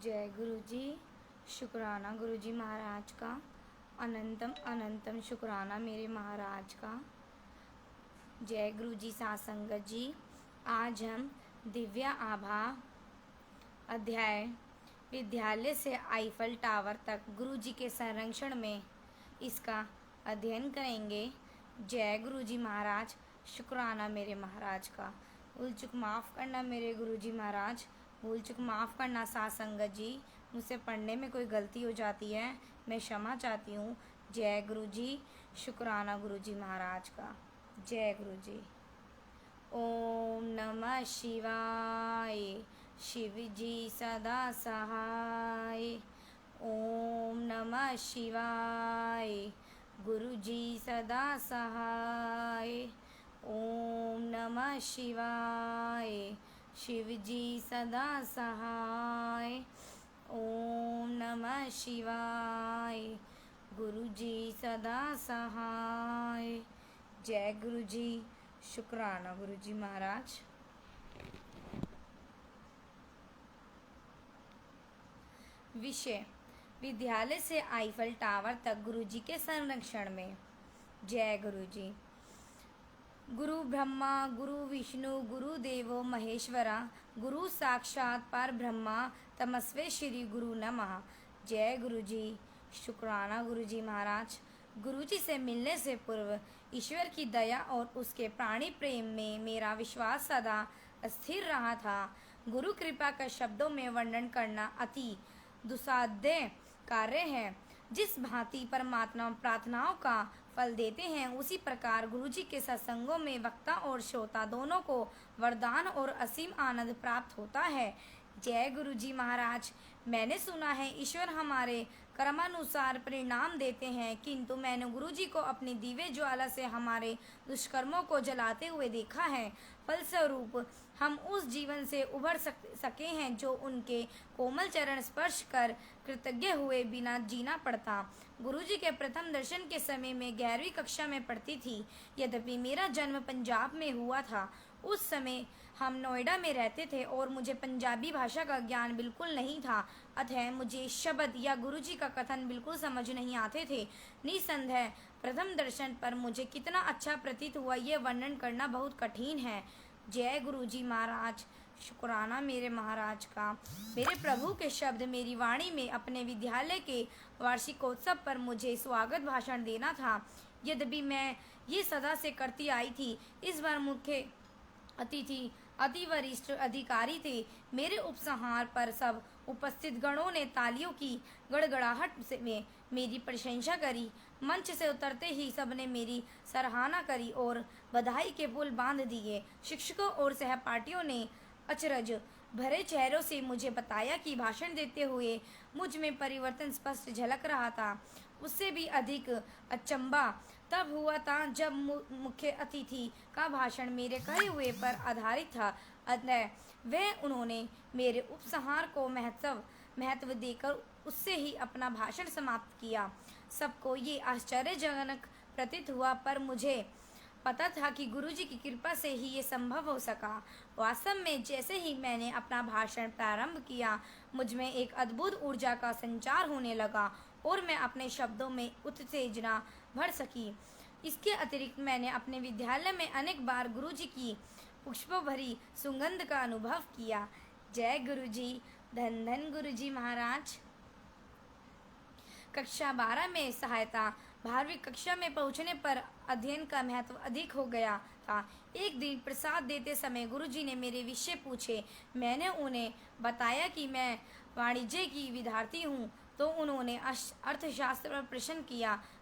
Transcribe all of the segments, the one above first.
जय गुरु जी। शुक्राना गुरु जी महाराज का। अनंतम अनंतम शुक्राना मेरे महाराज का। जय गुरु जी साथ संगत जी। आज हम दिव्य आभा अध्याय विद्यालय से आईफल टावर तक गुरु जी के संरक्षण में इसका अध्ययन करेंगे। जय गुरु जी महाराज। शुक्राना मेरे महाराज का। भूल चुक माफ़ करना मेरे गुरु जी महाराज। भूल चुक माफ़ करना साथ संगत जी। मुझसे पढ़ने में कोई गलती हो जाती है, मैं क्षमा चाहती हूँ। जय गुरु जी। शुक्राना गुरु जी महाराज का। जय गुरु जी। ओम नमः शिवाय। शिव जी सदा सहाय। ओम नमः शिवाय। गुरु जी सदा सहाय। ओम नमः शिवाय। शिव जी सदा सहाय। ओम नमः शिवाय। गुरु जी सदा सहाय। जय गुरु जी। शुक्राना गुरु जी महाराज। विषय विद्यालय से आईफल टावर तक गुरु जी के संरक्षण में। जय गुरु जी। गुरु ब्रह्मा गुरु विष्णु गुरु देवो महेश्वरा गुरु साक्षात पर ब्रह्मा तमस्वे श्री गुरु नमः। जय गुरु जी। शुक्राना गुरु जी महाराज। गुरु जी से मिलने से पूर्व ईश्वर की दया और उसके प्राणी प्रेम में मेरा विश्वास सदा स्थिर रहा था। गुरु कृपा का शब्दों में वर्णन करना अति दुस्साध्य कार्य है। जिस भांति परमात्मा प्रार्थनाओं का फल देते हैं, उसी प्रकार गुरुजी के सत्संगों में वक्ता और श्रोता दोनों को वरदान और असीम आनंद प्राप्त होता है। जय गुरु जी महाराज। मैंने सुना है ईश्वर हमारे कर्मानुसार परिणाम देते हैं, किंतु मैंने गुरुजी को अपनी दिव्य ज्वाला से हमारे दुष्कर्मों को जलाते हुए देखा है। फलस्वरूप हम उस जीवन से उभर सके हैं जो उनके कोमल चरण स्पर्श कर कृतज्ञ हुए बिना जीना पड़ता। गुरुजी के प्रथम दर्शन के समय में 11वीं कक्षा में पढ़ती थी। यद्यपि मेरा जन्म पंजाब में हुआ था, उस समय हम नोएडा में रहते थे और मुझे पंजाबी भाषा का ज्ञान बिल्कुल नहीं था। अतः मुझे शब्द या गुरुजी का कथन बिल्कुल समझ नहीं आते थे। निसंदेह प्रथम दर्शन पर मुझे कितना अच्छा प्रतीत हुआ, यह वर्णन करना बहुत कठिन है। जय गुरु जी महाराज। शुक्राना मेरे महाराज का। मेरे प्रभु के शब्द मेरी वाणी में अपने विद्यालय के वार्षिकोत्सव पर मुझे स्वागत भाषण देना था। यद्यपि मैं ये सदा से करती आई थी, इस बार मुख्य अतिथि अति वरिष्ठ अधिकारी थे। मेरे उपसंहार पर सब उपस्थित गणों ने तालियों की गड़गड़ाहट से में मेरी प्रशंसा करी। मंच से उतरते ही सबने मेरी सराहना करी और बधाई के पुल बांध दिए। शिक्षकों और सहपाठियों ने अचरज भरे चेहरों से मुझे बताया कि भाषण देते हुए मुझ में परिवर्तन स्पष्ट झलक रहा था। उससे भी अधिक अचंभा तब हुआ था जब मुख्य अतिथि का भाषण मेरे कहे हुए पर आधारित था। अतः उन्होंने मेरे उपसंहार को महत्व देकर उससे ही अपना भाषण समाप्त किया। सबको ये आश्चर्यजनक प्रतीत हुआ, पर मुझे पता था कि गुरुजी की कृपा से ही ये संभव हो सका। वास्तव में जैसे ही मैंने अपना भाषण प्रारंभ किया, मुझ में एक अद्भुत ऊर्जा का संचार होने लगा और मैं अपने शब्दों में उत्तेजना भर सकी। इसके अतिरिक्त मैंने अपने विद्यालय में अनेक बार गुरुजी की पुष्पों भरी सुगंध का अनुभव किया। जय गुरुजी। धन धन गुरुजी महाराज। कक्षा 12 में सहायता। 12वीं कक्षा में पहुंचने पर अध्ययन का महत्व अधिक हो गया था। एक दिन प्रसाद देते समय गुरुजी ने मेरे विषय पूछे। मैंने उन्हें बताया कि मैं वाणिज्य की विद्यार्थी हूँ, तो उन्होंने अर्थशास्त्र पर प्रश्न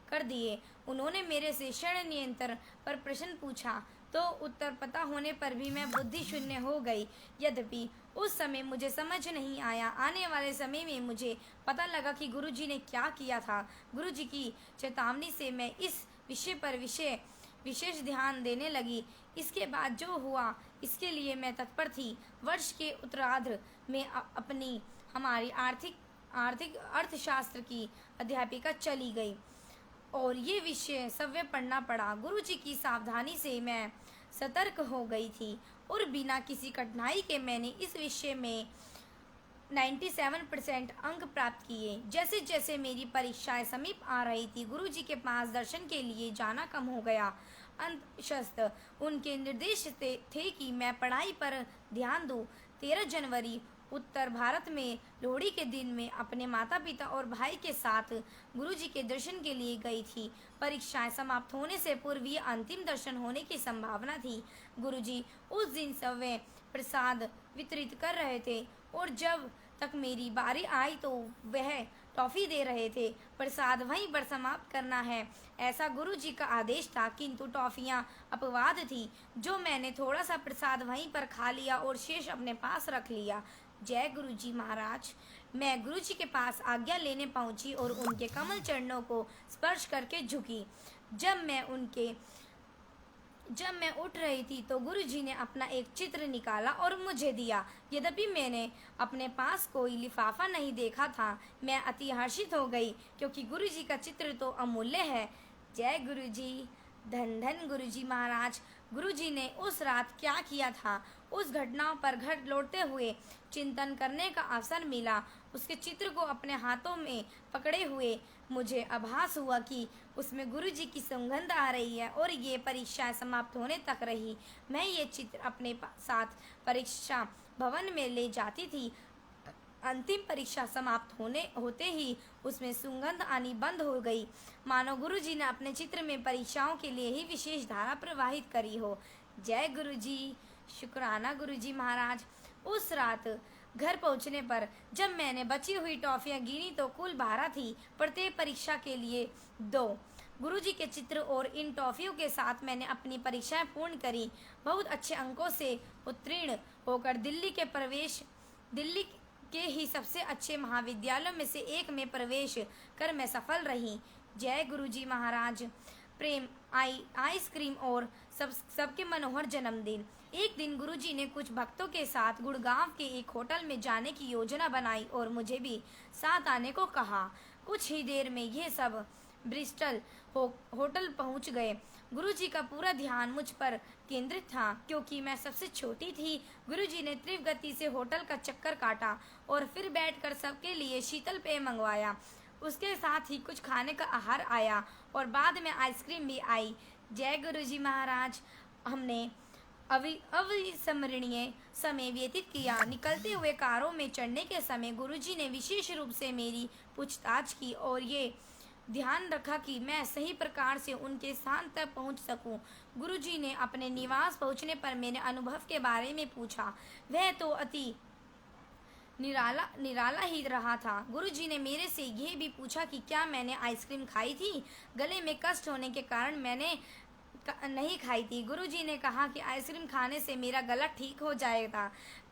कर दिए। उन्होंने मेरे से ऋण नियंत्रण पर प्रश्न पूछा, तो उत्तर पता होने पर भी मैं बुद्धि शून्य हो गई। यद्यपि उस समय मुझे समझ नहीं आया, आने वाले समय में मुझे पता लगा कि गुरुजी ने क्या किया था। गुरुजी की चेतावनी से मैं इस विषय पर विशेष ध्यान देने लगी। इसके बाद जो हुआ, इसके लिए मैं तत्पर थी। वर्ष के उत्तरार्ध में हमारी अर्थशास्त्र की अध्यापिका चली गई और ये विषय सव्य पढ़ना पड़ा। गुरुजी की सावधानी से मैं सतर्क हो गई थी और बिना किसी कठिनाई के मैंने इस विषय में 97% अंक प्राप्त किए। जैसे जैसे मेरी परीक्षाएं समीप आ रही थी, गुरुजी के पास दर्शन के लिए जाना कम हो गया। अंततः उनके निर्देश थे कि मैं पढ़ाई पर ध्यान दूं। 13 जनवरी उत्तर भारत में लोहड़ी के दिन में अपने माता पिता और भाई के साथ गुरुजी के दर्शन के लिए गई थी। परीक्षाएं समाप्त होने से पूर्व ये अंतिम दर्शन होने की संभावना थी। गुरुजी उस दिन सवे प्रसाद वितरित कर रहे थे और जब तक मेरी बारी आई तो वह टॉफी दे रहे थे। प्रसाद वहीं पर समाप्त करना है, ऐसा गुरुजी का आदेश था, किंतु टॉफियां अपवाद थी। जो मैंने थोड़ा सा प्रसाद वहीं पर खा लिया और शेष अपने पास रख लिया। जय गुरुजी महाराज। मैं गुरुजी के पास आज्ञा लेने पहुंची और उनके कमल चरणों को स्पर्श करके झुकी। जब मैं उठ रही थी तो गुरुजी ने अपना एक चित्र निकाला और मुझे दिया। यद्यपि मैंने अपने पास कोई लिफाफा नहीं देखा था, मैं अति हर्षित हो गई, क्योंकि गुरुजी का चित्र तो अमूल्य है। जय गुरुजी। धन धन गुरुजी महाराज। गुरुजी ने उस रात क्या किया था, उस घटनाओं पर घर लौटते हुए चिंतन करने का अवसर मिला। उसके चित्र को अपने हाथों में पकड़े हुए मुझे आभास हुआ कि उसमें गुरुजी की सुगंध आ रही है और ये परीक्षा समाप्त होने तक रही। मैं ये चित्र अपने साथ परीक्षा भवन में ले जाती थी। अंतिम परीक्षा समाप्त होते ही उसमें सुगंध आनी बंद हो गई, मानो गुरुजी ने अपने चित्र में परीक्षाओं के लिए ही विशेष धारा प्रवाहित करी हो। जय गुरुजी। शुक्राना गुरुजी महाराज। उस रात घर पहुंचने पर जब मैंने बची हुई टॉफियां गिनी तो कुल 12 थी। प्रत्येक परीक्षा के लिए 2। गुरुजी के चित्र और इन टॉफियों के साथ मैंने अपनी परीक्षाएं पूर्ण करी। बहुत अच्छे अंकों से उत्तीर्ण होकर दिल्ली के ही सबसे अच्छे महाविद्यालयों में से एक में प्रवेश कर मैं सफल रही। जय गुरुजी महाराज। प्रेम, आइसक्रीम और सबके मनोहर जन्मदिन। एक दिन गुरुजी ने कुछ भक्तों के साथ गुड़गांव के एक होटल में जाने की योजना बनाई और मुझे भी साथ आने को कहा। कुछ ही देर में ये सब ब्रिस्टल होटल पहुंच गए। गुरुजी का पूरा ध्यान मुझ पर केंद्रित था, क्योंकि मैं सबसे छोटी थी। गुरुजी ने तीव्र गति से होटल का चक्कर काटा और फिर बैठकर सबके लिए शीतल पेय मंगवाया। उसके साथ ही कुछ खाने का आहार आया और बाद में आइसक्रीम भी आई। जय गुरुजी महाराज। हमने अविस्मरणीय समय व्यतीत किया। निकलते हुए कारों में चढ़ने के समय गुरुजी ने विशेष रूप से मेरी पूछताछ की और ये ध्यान रखा कि मैं सही प्रकार से उनके स्थान तक पहुंच सकूं। गुरुजी ने अपने निवास पहुंचने पर मेरे अनुभव के बारे में पूछा। वह तो अति निराला ही रहा था। गुरुजी ने मेरे से यह भी पूछा कि क्या मैंने आइसक्रीम खाई थी। गले में कष्ट होने के कारण मैंने नहीं खाई थी। गुरुजी ने कहा कि आइसक्रीम खाने से मेरा गला ठीक हो जाएगा।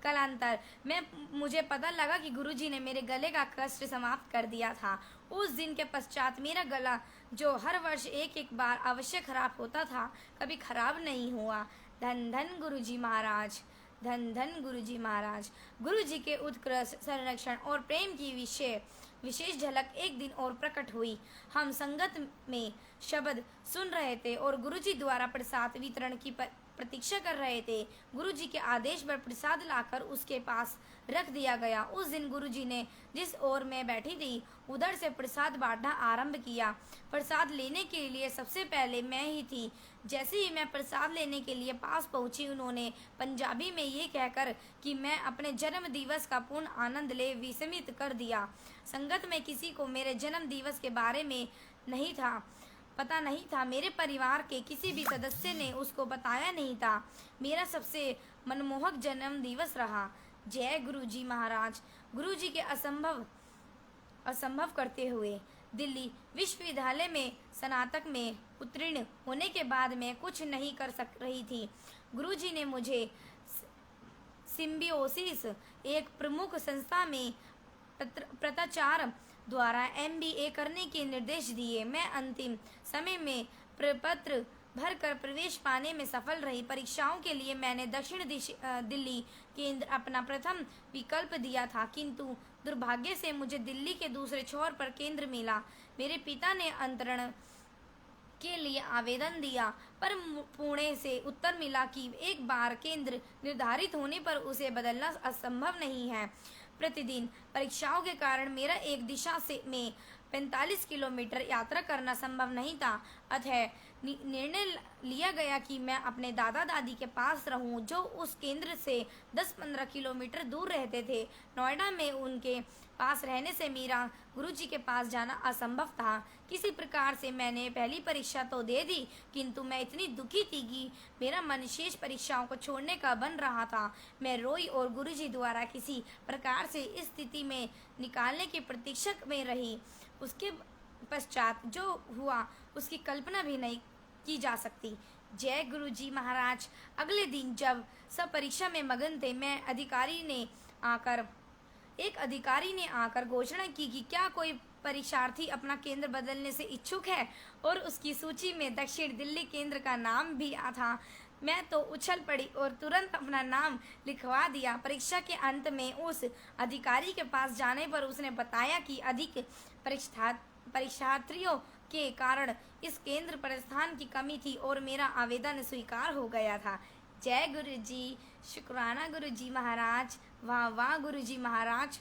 कालांतर में मुझे पता लगा कि गुरुजी ने मेरे गले का कष्ट समाप्त कर दिया था। उस दिन के पश्चात मेरा गला, जो हर वर्ष एक बार अवश्य खराब होता था, कभी खराब नहीं हुआ। धन धन गुरुजी महाराज। धन धन गुरुजी महाराज। गुरुजी के उत्कृष्ट संरक्षण और प्रेम की विशेष झलक एक दिन और प्रकट हुई। हम संगत में शब्द सुन रहे थे और गुरुजी द्वारा प्रसाद वितरण की प्रतीक्षा कर रहे थे। गुरुजी के आदेश पर प्रसाद लाकर उसके पास रख दिया गया। उस दिन गुरुजी ने जिस ओर मैं बैठी थी उधर से प्रसाद बांटना आरंभ किया। प्रसाद लेने के लिए सबसे पहले मैं ही थी। जैसे ही मैं प्रसाद लेने के लिए पास पहुंची, उन्होंने पंजाबी में ये कहकर कि मैं अपने जन्म दिवस का पूर्ण आनंद ले विस्मित कर दिया। संगत में किसी को मेरे जन्म दिवस के बारे में पता नहीं था। मेरे परिवार के किसी भी सदस्य ने उसको बताया नहीं था। मेरा सबसे मनमोहक जन्म दिवस रहा। जय गुरुजी महाराज। गुरुजी के असंभव करते हुए दिल्ली विश्वविद्यालय में स्नातक में उत्तीर्ण होने के बाद मैं कुछ नहीं कर सक रही थी। गुरुजी ने मुझे सिम्बियोसिस, एक प्रमुख संस्था में पत्राचार द्वारा MBA करने के निर्देश दिए। मैं अंतिम समय में प्रपत्र भरकर प्रवेश पाने में सफल रही। परीक्षाओं के लिए मैंने दक्षिण दिल्ली केंद्र अपना प्रथम विकल्प दिया था, किंतु दुर्भाग्य से मुझे दिल्ली के दूसरे छोर पर केंद्र मिला। मेरे पिता ने के लिए आवेदन दिया, पर पुणे से उत्तर मिला कि एक बार केंद्र निर्धारित होने पर उसे बदलना असंभव नहीं है। प्रतिदिन परीक्षाओं के कारण मेरा एक दिशा से में 45 किलोमीटर यात्रा करना संभव नहीं था। अतः निर्णय लिया गया कि मैं अपने दादा दादी के पास रहूं, जो उस केंद्र से 10-15 किलोमीटर दूर रहते थे। नोएडा में उनके पास रहने से मेरा गुरुजी के पास जाना असंभव था। किसी प्रकार से मैंने पहली परीक्षा तो दे दी, किंतु मैं इतनी दुखी थी कि मेरा मन शेष परीक्षाओं को छोड़ने का बन रहा था। मैं रोई और गुरुजी द्वारा किसी प्रकार से इस स्थिति में निकालने की प्रतीक्षा में रही। उसके पश्चात जो हुआ उसकी कल्पना भी नहीं की जा सकती। जय गुरुजी महाराज। अगले दिन जब सब परीक्षा में मगन थे, एक अधिकारी ने आकर घोषणा की कि क्या कोई परीक्षार्थी अपना केंद्र बदलने से इच्छुक है, और उसकी सूची में दक्षिण दिल्ली केंद्र का नाम भी था। मैं तो उछल पड़ी और तुरंत अपना नाम लिखवा दिया। परीक्षा के अंत में उस अधिकारी के पास जाने पर उसने बताया कि अधिक परीक्षार्थियों के कारण इस केंद्र पर स्थान की कमी थी और मेरा आवेदन स्वीकार हो गया था। जय गुरुजी। शुक्राना गुरुजी महाराज। वाह वाह गुरुजी महाराज।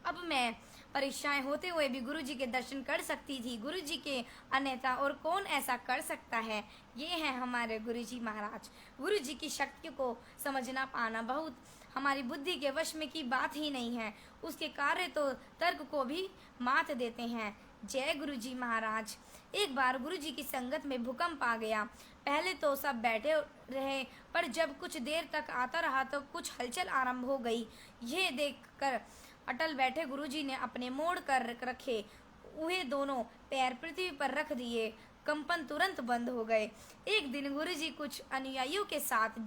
अब मैं परीक्षाएं होते हुए भी गुरुजी के दर्शन कर सकती थी। गुरुजी के अन्यथा और कौन ऐसा कर सकता है। ये हैं हमारे गुरुजी महाराज। गुरुजी की शक्ति को समझना पाना बहुत हमारी बुद्धि के वश में की बात ही नहीं है। उसके कार्य तो तर्क को भी मात देते हैं। जय गुरुजी महाराज। एक बार गुरुजी की संगत में भूकंप आ गया। पहले तो सब बैठे रहे, पर जब कुछ देर तक आता रहा तो कुछ हलचल आरंभ हो गई। यह देखकर अटल बैठे गुरुजी ने अपने मोड़ कर रखे हुए दोनों पैर पृथ्वी पर रख दिए। कंपन तुरंत बंद हो गए। एक दिन गुरुजी कुछ अनुयायियों के साथ,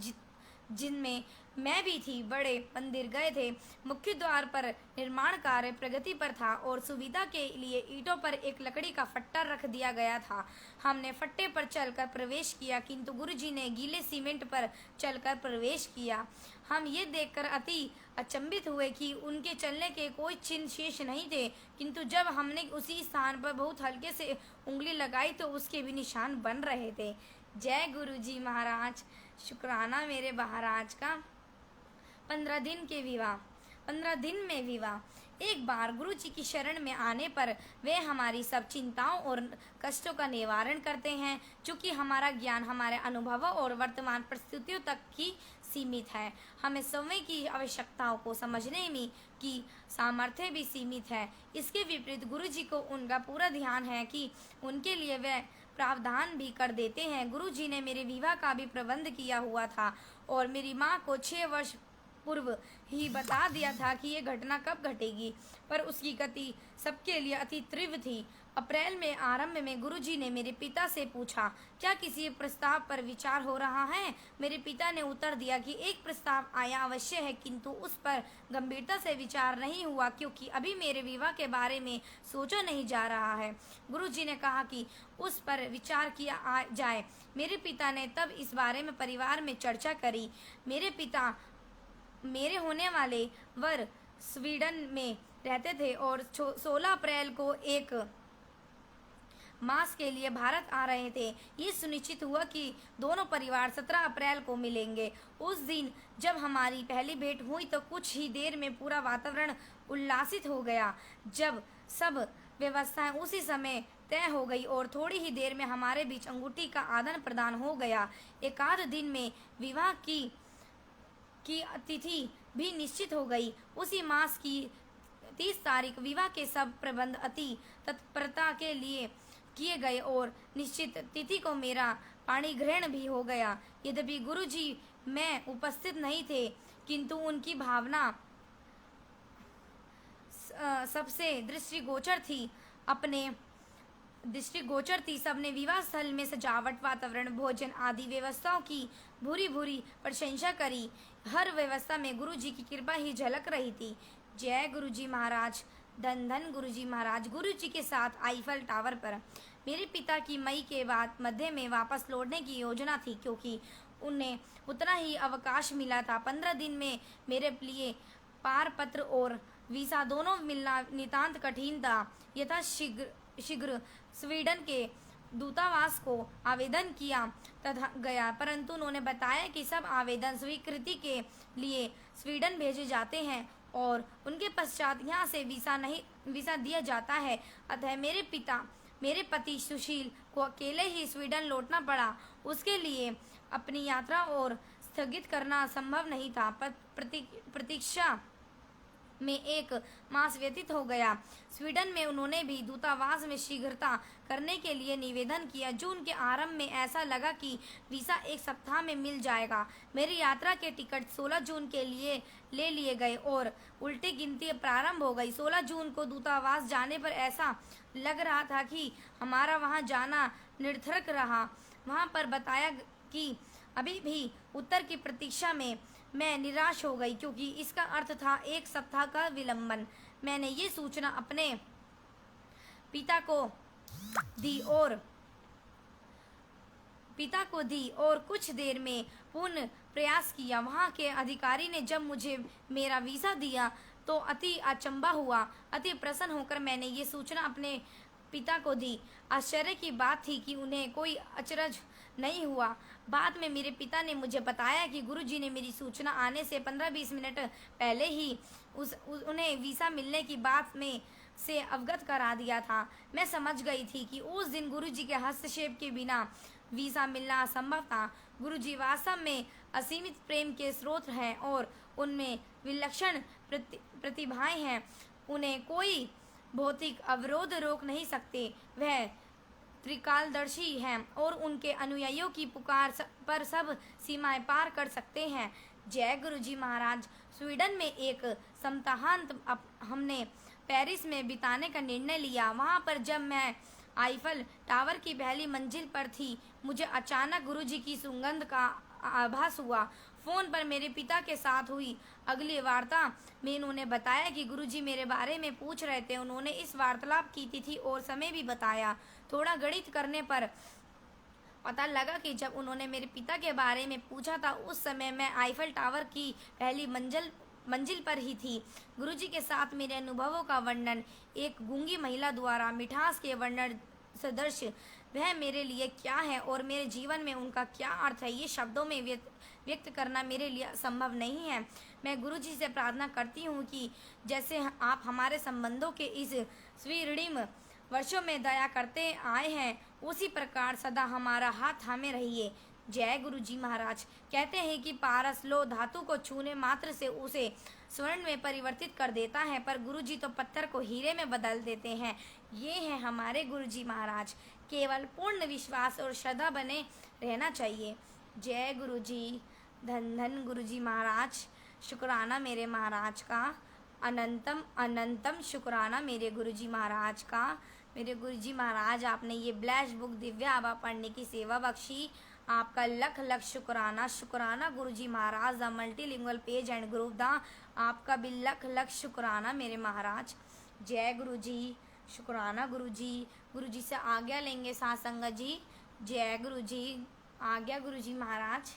जिनमें मैं भी थी, बड़े मंदिर गए थे। मुख्य द्वार पर निर्माण कार्य प्रगति पर था और सुविधा के लिए ईंटों पर एक लकड़ी का फट्टा रख दिया गया था। हमने फट्टे पर चलकर प्रवेश किया, किंतु गुरुजी ने गीले सीमेंट पर चलकर प्रवेश किया। हम ये देखकर अति अचंभित हुए कि उनके चलने के कोई चिन्ह शेष नहीं थे, किंतु जब हमने उसी स्थान पर बहुत हल्के से उंगली लगाई तो उसके भी निशान बन रहे थे। जय गुरुजी महाराज। शुक्राना मेरे महाराज का। 15 दिन में विवाह। एक बार गुरुजी की शरण में आने पर वे हमारी सब चिंताओं और कष्टों का निवारण करते हैं। चूँकि हमारा ज्ञान हमारे अनुभवों और वर्तमान परिस्थितियों तक ही सीमित है, हमें समय की आवश्यकताओं को समझने में की सामर्थ्य भी सीमित है। इसके विपरीत गुरुजी को उनका पूरा ध्यान है कि उनके लिए वे प्रावधान भी कर देते हैं। गुरुजी ने मेरे विवाह का भी प्रबंध किया हुआ था और मेरी माँ को 6 वर्ष पूर्व ही बता दिया था कि ये घटना कब घटेगी, पर उसकी गति सबके लिए अति तीव्र थी। अप्रैल में आरंभ में गुरुजी ने मेरे पिता से पूछा, क्या किसी प्रस्ताव पर विचार हो रहा है। मेरे पिता ने उत्तर दिया कि एक प्रस्ताव आया अवश्य है, किंतु उस पर गंभीरता से विचार नहीं हुआ, क्योंकि अभी मेरे विवाह के बारे में सोचा नहीं जा रहा है। गुरुजी ने कहा कि उस पर विचार किया जाए। मेरे पिता ने तब इस बारे में परिवार में चर्चा करी। मेरे होने वाले वर स्वीडन में रहते थे और 16 अप्रैल को एक मास के लिए भारत आ रहे थे। ये सुनिश्चित हुआ कि दोनों परिवार 17 अप्रैल को मिलेंगे। उस दिन जब हमारी पहली भेंट हुई तो कुछ ही देर में पूरा वातावरण उल्लासित हो गया। जब सब व्यवस्थाएं उसी समय तय हो गई और थोड़ी ही देर में हमारे बीच अंगूठी का आदान प्रदान हो गया। एक आध दिन में विवाह की तिथि भी निश्चित हो गई। उसी मास की 30 तारीख विवाह के सब प्रबंध अति तत्परता के लिए किए गए और निश्चित तिथि को मेरा पाणी ग्रहण भी हो गया। यद्यपि गुरुजी में उपस्थित नहीं थे, किंतु उनकी भावना सबसे दृष्टिगोचर थी। सबने विवाह स्थल में सजावट, वातावरण, भोजन आदि व्यवस्थाओं की भूरी भूरी प्रशंसा करी। हर व्यवस्था में गुरुजी की कृपा ही झलक रही थी। जय गुरुजी महाराज। धन धन गुरुजी महाराज। गुरुजी के साथ आईफल टावर पर मेरे पिता की मई के बाद मध्य में वापस लौटने की योजना थी, क्योंकि उन्हें उतना ही अवकाश मिला था। 15 दिन में मेरे लिए पारपत्र और वीसा दोनों मिलना नितांत कठिन था। यथा शीघ्र स्वीडन के दूतावास को आवेदन किया तथा गया, परंतु उन्होंने बताया कि सब आवेदन स्वीकृति के लिए स्वीडन भेजे जाते हैं और उनके पश्चात यहाँ से वीज़ा दिया जाता है। अतः मेरे पति सुशील को अकेले ही स्वीडन लौटना पड़ा। उसके लिए अपनी यात्रा और स्थगित करना संभव नहीं था। प्रतीक्षा में 1 मास व्यतीत हो गया। स्वीडन में उन्होंने भी दूतावास में शीघ्रता करने के लिए निवेदन किया। जून के आरंभ में ऐसा लगा कि वीज़ा 1 सप्ताह में मिल जाएगा। मेरी यात्रा के टिकट 16 जून के लिए ले लिए गए और उल्टी गिनती प्रारंभ हो गई। 16 जून को दूतावास जाने पर ऐसा लग रहा था कि हमारा वहां जाना निरर्थक रहा। वहां पर बताया कि अभी भी उत्तर की प्रतीक्षा में मैं निराश हो गई, क्योंकि इसका अर्थ था 1 सप्ताह का विलंबन। मैंने ये सूचना अपने पिता को दी और कुछ देर में पुनः प्रयास किया। वहाँ के अधिकारी ने जब मुझे मेरा वीज़ा दिया तो अति अचंभा हुआ। अति प्रसन्न होकर मैंने ये सूचना अपने पिता को दी। आश्चर्य की बात थी कि उन्हें कोई अचरज नहीं हुआ। बाद में मेरे पिता ने मुझे बताया कि गुरुजी ने मेरी सूचना आने से 15-20 मिनट पहले ही उन्हें वीज़ा मिलने की बात में से अवगत करा दिया था। मैं समझ गई थी कि उस दिन गुरुजी के हस्तक्षेप के बिना वीज़ा मिलना असंभव था। गुरुजी वास्तव में असीमित प्रेम के स्रोत हैं और उनमें विलक्षण प्रतिभाएं हैं। उन्हें कोई भौतिक अवरोध रोक नहीं सकते। वह त्रिकालदर्शी हैं और उनके अनुयायियों की पुकार पर सब सीमाएं पार कर सकते हैं। जय गुरुजी महाराज। स्वीडन में एक सप्ताहांत हमने पेरिस में बिताने का निर्णय लिया। वहां पर जब मैं आईफल टावर की पहली मंजिल पर थी, मुझे अचानक गुरुजी की सुगंध का आभास हुआ। फोन पर मेरे पिता के साथ हुई अगली वार्ता में उन्होंने बताया कि गुरुजी मेरे बारे में पूछ रहे थे। उन्होंने इस वार्तालाप की तिथि और समय भी बताया। थोड़ा गणित करने पर पता लगा कि जब उन्होंने मेरे पिता के बारे में पूछा था, उस समय मैं आईफल टावर की पहली मंजिल पर ही थी। गुरुजी के साथ मेरे अनुभवों का वर्णन एक गूंगी महिला द्वारा मिठास के वर्णन सदृश वह मेरे लिए क्या है और मेरे जीवन में उनका क्या अर्थ है, ये शब्दों में व्यक्त करना मेरे लिए संभव नहीं है। मैं गुरुजी से प्रार्थना करती हूँ कि जैसे आप हमारे संबंधों के इस स्वर्णिम वर्षों में दया करते आए हैं, उसी प्रकार सदा हमारा हाथ थामे रहिए। जय गुरुजी महाराज। कहते हैं कि पारस लो धातु को छूने मात्र से उसे स्वर्ण में परिवर्तित कर देता है, पर गुरुजी तो पत्थर को हीरे में बदल देते हैं। ये हैं हमारे गुरुजी महाराज। केवल पूर्ण विश्वास और श्रद्धा बने रहना चाहिए। जय गुरुजी। धन धन गुरुजी महाराज। शुक्राना मेरे महाराज का। अनंतम शुक्राना मेरे गुरुजी महाराज का। मेरे गुरुजी महाराज, आपने ये ब्लैश बुक दिव्य आभा पढ़ने की सेवा बख्शी, आपका लख लख शुक्राना। शुक्राना गुरुजी महाराज। The multilingual page and group the, आपका भी लख लख शुक्राना मेरे महाराज। जय गुरुजी। शुक्राना गुरुजी। गुरुजी से आज्ञा लेंगे साथ संगत जी। जय गुरुजी। आज्ञा गुरुजी महाराज।